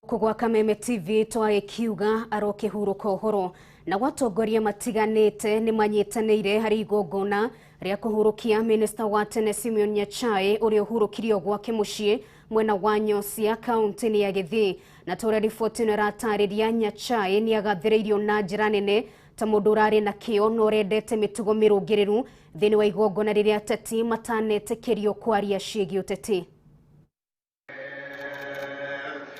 Kugwa Kameme TV twagikiuga aroke huruka uhoro na watongoria matiganite ni manyitanire hari igongona ria kuhurukia minister wa tene Simeon Nyachae uri uhurukirio gwake mucii mwena wa Nyosia kaunti ya Githii na tora riboti no ratariria Nyachae ni agathireirio na njira nene ta mundu urari na kio no rendete mitugo mirungiriru thini wa igongona riria ateti matanetekerio kwaria ciigi uteti.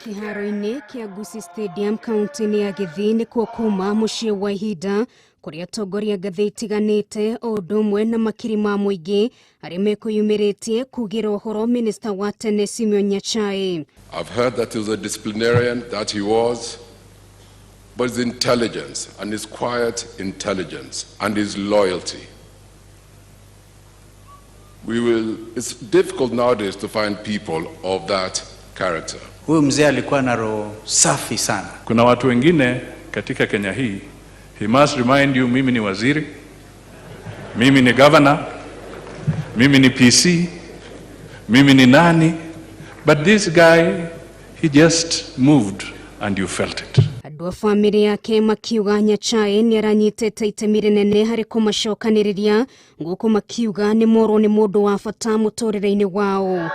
Kiharo-ini kia Gusii Stadium kaunti ya Githii ni kuo kuma mucii wa ihinda kuria atongoria ngathĩ itiganĩte o ũndũ ũmwe na makiri ma mũingĩ arĩa mekũyumĩrĩtie kugira ũhoro minister wa tene Simeon Nyachae. I've heard that he was a disciplinarian, that he was, but his intelligence and his quiet intelligence and his loyalty. It's difficult nowadays to find people of that character. Huyu mzee alikuwa na roho safi sana. Kuna watu wengine katika Kenya hii, he must remind you, mimi ni waziri, mimi ni governor, mimi ni PC, mimi ni nani, but this guy, he just moved and you felt it. Andũ a family yake makiuga Nyachae ni aranyitete itemi rinene hari kumacokanĩrĩria nguko makiuga ni moro ni mundu wa bata mũtũrĩre-inĩ wao.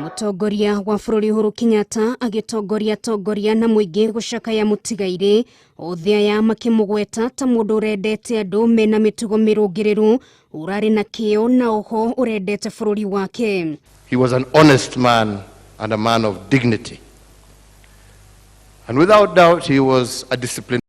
Mutongoria wa bũrũri Uhuru Kenyatta agitongoria na mũingĩ gucakaya mutigaire othia ya makimugweta ta mundu urendete andu mena mitugo mirungiriru urari na kio na oho urendete bũrũri wake. He was an honest man and a man of dignity, and without doubt he was a disciplined